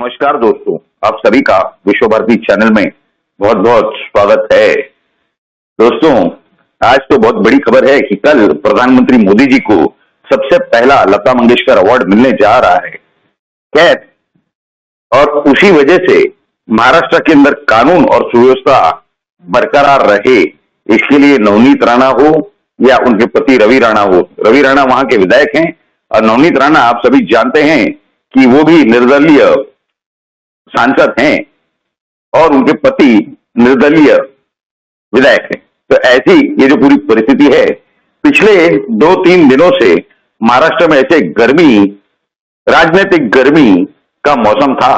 नमस्कार दोस्तों, आप सभी का विश्व भारती चैनल में बहुत बहुत स्वागत है। दोस्तों, आज तो बहुत बड़ी खबर है कि कल प्रधानमंत्री मोदी जी को सबसे पहला लता मंगेशकर अवार्ड मिलने जा रहा है। खैर, और उसी वजह से महाराष्ट्र के अंदर कानून और सुव्यवस्था बरकरार रहे, इसके लिए नवनीत राणा हो या उनके पति रवि राणा हो। रवि राणा वहां के विधायक हैं और नवनीत राणा आप सभी जानते हैं कि वो भी निर्दलीय सांसद हैं और उनके पति निर्दलीय विधायक हैं। तो ऐसी ये जो पूरी परिस्थिति है, पिछले 2-3 दिनों से महाराष्ट्र में ऐसे राजनीतिक गर्मी का मौसम था।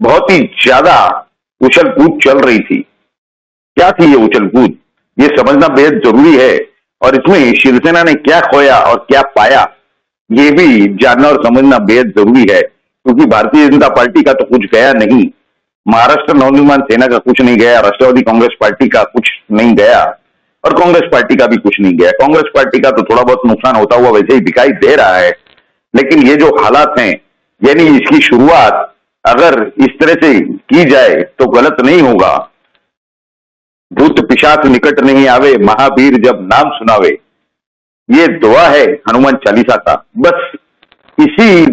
बहुत ही ज्यादा उछल कूद चल रही थी। क्या थी ये उछल कूद, ये समझना बेहद जरूरी है और इसमें शिवसेना ने क्या खोया और क्या पाया, ये भी जानना और समझना बेहद जरूरी है, क्योंकि भारतीय जनता पार्टी का तो कुछ गया नहीं, महाराष्ट्र नवनिर्माण सेना का कुछ नहीं गया, राष्ट्रवादी कांग्रेस पार्टी का कुछ नहीं गया और कांग्रेस पार्टी का भी कुछ नहीं गया। कांग्रेस पार्टी का तो थोड़ा बहुत नुकसान होता हुआ वैसे ही दिखाई दे रहा है, लेकिन ये जो हालात हैं, यानी इसकी शुरुआत अगर इस तरह से की जाए तो गलत नहीं होगा। भूत पिशाच निकट नहीं आवे, महावीर जब नाम सुनावे, ये दुआ है हनुमान चालीसा का। बस इसी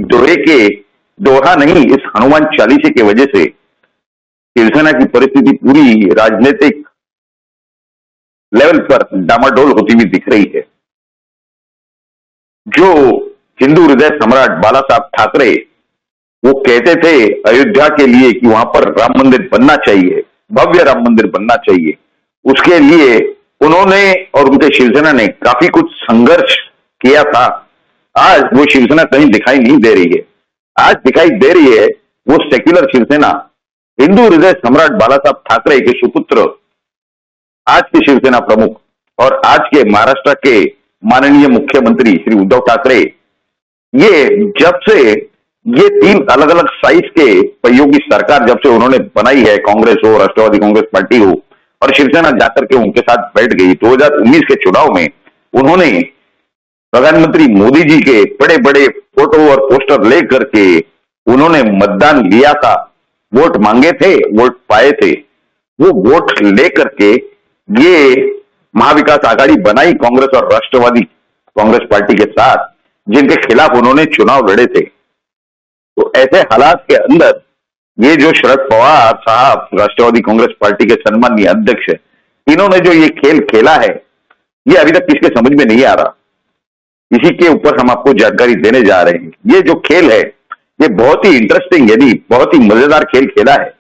दोहा नहीं, इस हनुमान चालीसे की वजह से शिवसेना की परिस्थिति पूरी राजनीतिक लेवल पर डामाडोल होती हुई दिख रही है। जो हिंदू हृदय सम्राट बाला साहब ठाकरे वो कहते थे अयोध्या के लिए कि वहां पर राम मंदिर बनना चाहिए, भव्य राम मंदिर बनना चाहिए, उसके लिए उन्होंने और उनके शिवसेना ने काफी कुछ संघर्ष किया था। आज वो शिवसेना कहीं दिखाई नहीं दे रही है। आज दिखाई दे रही है वो सेक्युलर शिवसेना, हिंदू हृदय सम्राट बाला साहब ठाकरे के सुपुत्र, आज के शिवसेना प्रमुख और आज के महाराष्ट्र के माननीय मुख्यमंत्री श्री उद्धव ठाकरे, ये जब से ये 3 अलग अलग साइज के पहियों की सरकार जब से उन्होंने बनाई है, कांग्रेस हो, राष्ट्रवादी कांग्रेस पार्टी हो और शिवसेना जाकर के उनके साथ बैठ गई, 2019 के चुनाव में उन्होंने प्रधानमंत्री मोदी जी के बड़े बड़े फोटो और पोस्टर लेकर के उन्होंने मतदान लिया था, वोट मांगे थे, वोट पाए थे। वो वोट लेकर के ये महाविकास आघाड़ी बनाई कांग्रेस और राष्ट्रवादी कांग्रेस पार्टी के साथ, जिनके खिलाफ उन्होंने चुनाव लड़े थे। तो ऐसे हालात के अंदर ये जो शरद पवार साहब राष्ट्रवादी कांग्रेस पार्टी के सम्मानीय अध्यक्ष है, इन्होंने जो ये खेल खेला है, ये अभी तक किसके समझ में नहीं आ रहा। इसी के ऊपर हम आपको जानकारी देने जा रहे हैं। ये जो खेल है, ये बहुत ही इंटरेस्टिंग, यानी बहुत ही मजेदार खेल खेला है।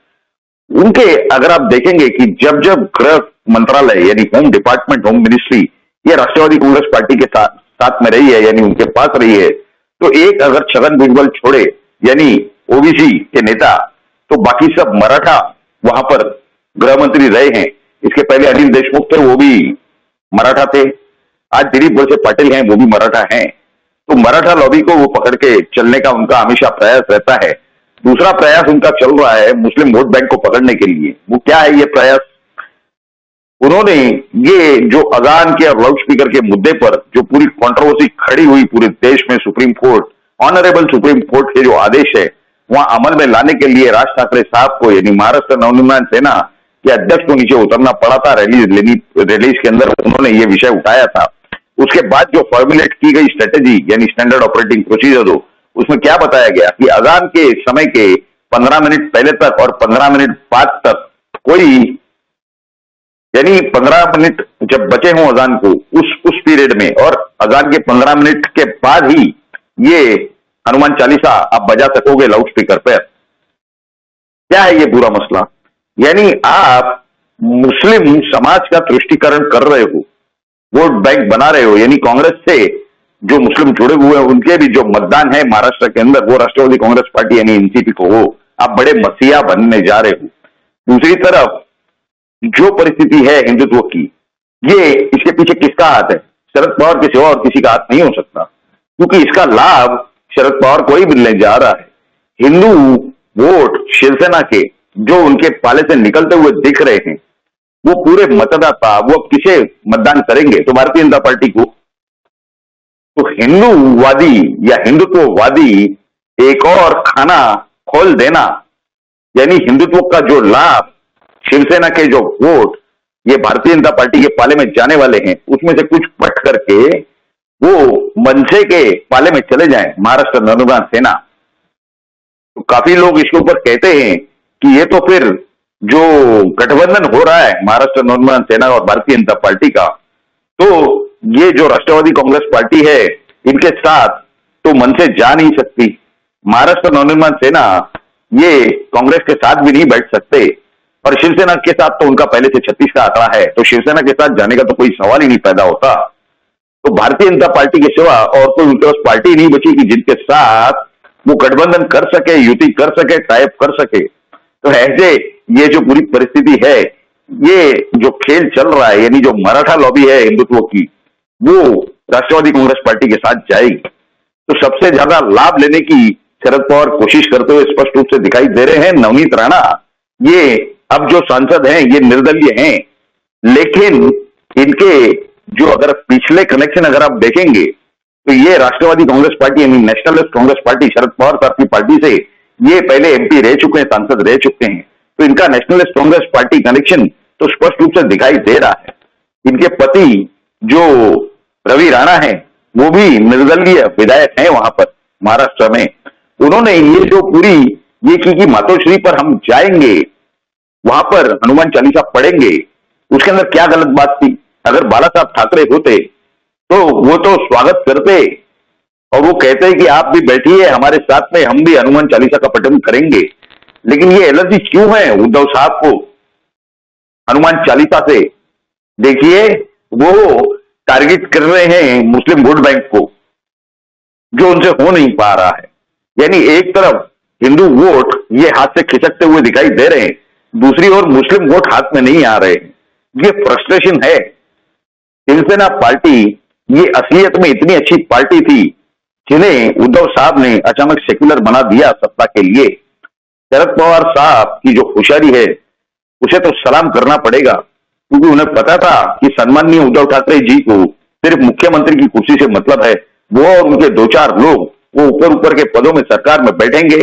उनके अगर आप देखेंगे कि जब जब गृह मंत्रालय यानी होम डिपार्टमेंट, होम मिनिस्ट्री ये राष्ट्रवादी कांग्रेस पार्टी के साथ में रही है, यानी उनके पास रही है, तो एक अगर छगन भुजबल छोड़े यानी ओबीसी के नेता, तो बाकी सब मराठा वहां पर गृह मंत्री रहे हैं। इसके पहले अनिल देशमुख थे, वो भी मराठा थे। आज दिलीप वळसे पाटिल हैं, वो भी मराठा हैं। तो मराठा लॉबी को वो पकड़ के चलने का उनका हमेशा प्रयास रहता है। दूसरा प्रयास उनका चल रहा है मुस्लिम वोट बैंक को पकड़ने के लिए। वो क्या है ये प्रयास? उन्होंने ये जो अजान के और लाउड स्पीकर के मुद्दे पर जो पूरी कंट्रोवर्सी खड़ी हुई पूरे देश में, supreme court, honourable supreme court के जो आदेश है वहां अमल में लाने के लिए राज ठाकरे साहब को यानी महाराष्ट्र नवनिर्माण सेना के अध्यक्ष को नीचे उतरना पड़ा था। रिलीज के अंदर उन्होंने ये विषय उठाया था। उसके बाद जो फॉर्मुलेट की गई स्ट्रेटेजी यानी स्टैंडर्ड ऑपरेटिंग प्रोसीजर हो, उसमें क्या बताया गया कि अजान के समय के 15 मिनट पहले तक और 15 मिनट बाद तक कोई, यानी 15 मिनट जब बचे हों अजान को उस पीरियड में और अजान के 15 मिनट के बाद ही ये हनुमान चालीसा आप बजा सकोगे लाउड स्पीकर पर। क्या है ये पूरा मसला? यानी आप मुस्लिम समाज का तुष्टीकरण कर रहे हो, वोट बैंक बना रहे हो, यानी कांग्रेस से जो मुस्लिम जुड़े हुए हैं उनके भी जो मतदान है महाराष्ट्र के अंदर वो राष्ट्रवादी कांग्रेस पार्टी यानी एनसीपी को हो, आप बड़े मसीहा बनने जा रहे हो। दूसरी तरफ जो परिस्थिति है हिंदुत्व की, ये इसके पीछे किसका हाथ है? शरद पवार के सिवा और किसी का हाथ नहीं हो सकता, क्योंकि इसका लाभ शरद पवार को ही मिलने जा रहा है। हिंदू वोट शिवसेना के जो उनके पाले से निकलते हुए दिख रहे हैं, वो पूरे मतदाता वो अब किसे मतदान करेंगे? तो भारतीय जनता पार्टी को। तो हिंदूवादी या हिंदुत्ववादी एक और खाना खोल देना, यानी हिंदुत्व का जो लाभ, शिवसेना के जो वोट ये भारतीय जनता पार्टी के पाले में जाने वाले हैं, उसमें से कुछ पट करके वो मनसे के पाले में चले जाएं, महाराष्ट्र नवनिर्माण सेना। तो काफी लोग इसके ऊपर कहते हैं कि ये तो फिर जो गठबंधन हो रहा है महाराष्ट्र नवनिर्माण सेना और भारतीय जनता पार्टी का, तो ये जो राष्ट्रवादी कांग्रेस पार्टी है इनके साथ तो मनसे जा नहीं सकती। महाराष्ट्र नवनिर्माण सेना ये कांग्रेस के साथ भी नहीं बैठ सकते, और शिवसेना के साथ तो उनका पहले से 36 का आंकड़ा है, तो शिवसेना के साथ जाने का तो कोई सवाल ही नहीं पैदा होता। तो भारतीय जनता पार्टी के सिवा और कोई उनके पास पार्टी नहीं बची कि जिनके साथ वो गठबंधन कर सके, युति कर सके, टाइप कर सके। तो ऐसे ये जो पूरी परिस्थिति है, ये जो खेल चल रहा है, यानी जो मराठा लॉबी है हिंदुत्व की, वो राष्ट्रवादी कांग्रेस पार्टी के साथ जाएगी। तो सबसे ज्यादा लाभ लेने की शरद पवार कोशिश करते हुए स्पष्ट रूप से दिखाई दे रहे हैं। नवनीत राणा ये अब जो सांसद हैं ये निर्दलीय हैं, लेकिन इनके जो अगर पिछले कनेक्शन अगर आप देखेंगे तो ये राष्ट्रवादी कांग्रेस पार्टी यानी नेशनलिस्ट कांग्रेस पार्टी, शरद पवार साहब की पार्टी से ये पहले एमपी रह चुके हैं, सांसद रह चुके हैं। तो इनका नेशनलिस्ट कांग्रेस पार्टी कनेक्शन तो स्पष्ट रूप से दिखाई दे रहा है। इनके पति जो रवि राणा है वो भी निर्दलीय विधायक हैं वहां पर महाराष्ट्र में। उन्होंने ये जो पूरी ये की मातोश्री पर हम जाएंगे, वहां पर हनुमान चालीसा पढ़ेंगे, उसके अंदर क्या गलत बात थी? अगर बाला साहब ठाकरे होते तो वो तो स्वागत करते और वो कहते कि आप भी बैठिए हमारे साथ में, हम भी हनुमान चालीसा का पठन करेंगे। लेकिन ये एलर्जी क्यों है उद्धव साहब को हनुमान चालीसा से? देखिए, वो टारगेट कर रहे हैं मुस्लिम वोट बैंक को, जो उनसे हो नहीं पा रहा है। यानी एक तरफ हिंदू वोट ये हाथ से खिसकते हुए दिखाई दे रहे हैं, दूसरी ओर मुस्लिम वोट हाथ में नहीं आ रहे हैं। ये फ्रस्ट्रेशन है। शिवसेना पार्टी ये असलियत में इतनी अच्छी पार्टी थी जिन्हें उद्धव साहब ने अचानक सेक्युलर बना दिया सत्ता के लिए। शरद पवार साहब की जो होशियारी है उसे तो सलाम करना पड़ेगा, क्योंकि उन्हें पता था कि सम्माननीय उद्धव ठाकरे जी को सिर्फ मुख्यमंत्री की कुर्सी से मतलब है। वो और उनके 2-4 लोग वो ऊपर के पदों में सरकार में बैठेंगे,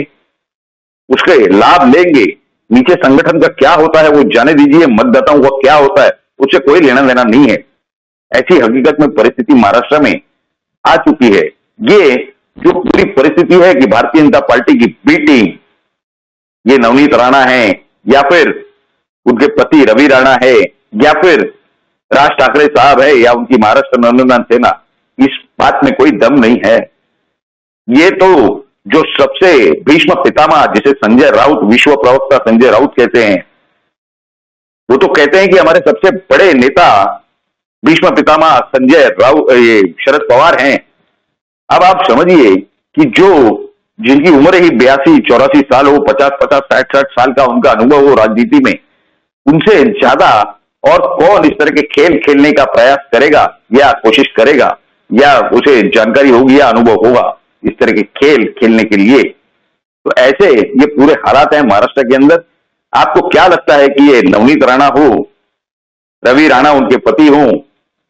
उसके लाभ लेंगे। नीचे संगठन का क्या होता है वो जाने दीजिए, मतदाताओं का क्या होता है उससे कोई लेना देना नहीं है। ऐसी हकीकत में परिस्थिति महाराष्ट्र में आ चुकी है। ये जो पूरी परिस्थिति है कि भारतीय जनता पार्टी की बी टीम, ये नवनीत राणा है या फिर उनके पति रवि राणा है या फिर राज ठाकरे साहब है या उनकी महाराष्ट्र नवनिर्माण सेना, इस बात में कोई दम नहीं है। ये तो जो सबसे भीष्म पितामह जिसे संजय राउत, विश्व प्रवक्ता संजय राउत कहते हैं, वो तो कहते हैं कि हमारे सबसे बड़े नेता भीष्म पितामह संजय राउत ये शरद पवार हैं। अब आप समझिए कि जो जिनकी उम्र ही 82-84 साल हो, 50-50, 60-60 साल का उनका अनुभव हो राजनीति में, उनसे ज्यादा और कौन इस तरह के खेल खेलने का प्रयास करेगा या कोशिश करेगा या उसे जानकारी होगी या अनुभव होगा इस तरह के खेल खेलने के लिए। तो ऐसे ये पूरे हालात हैं महाराष्ट्र के अंदर। आपको क्या लगता है कि ये नवनीत राणा हो, रवि राणा उनके पति हो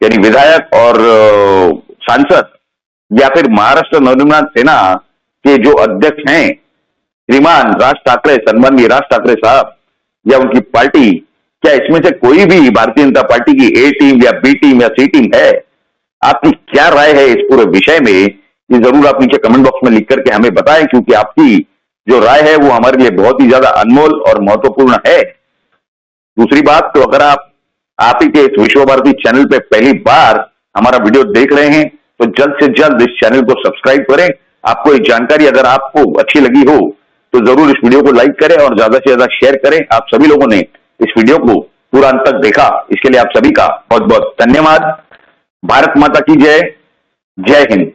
यानी विधायक और सांसद, या फिर महाराष्ट्र नवनिर्माण सेना के जो अध्यक्ष हैं श्रीमान राज ठाकरे, सम्माननीय राज ठाकरे साहब, या उनकी पार्टी, क्या इसमें से कोई भी भारतीय जनता पार्टी की ए टीम या बी टीम या सी टीम है? आपकी क्या राय है इस पूरे विषय में, ये जरूर आप नीचे कमेंट बॉक्स में लिख करके हमें बताएं, क्योंकि आपकी जो राय है वो हमारे लिए बहुत ही ज्यादा अनमोल और महत्वपूर्ण है। दूसरी बात, तो अगर आप ही के इस विश्व भारती चैनल पे पहली बार हमारा वीडियो देख रहे हैं तो जल्द से जल्द इस चैनल को सब्सक्राइब करें। आपको ये जानकारी अगर आपको अच्छी लगी हो तो जरूर इस वीडियो को लाइक करें और ज्यादा से ज्यादा शेयर करें। आप सभी लोगों ने इस वीडियो को पूरा अंत तक देखा, इसके लिए आप सभी का बहुत बहुत धन्यवाद। भारत माता की जय। जय हिंद।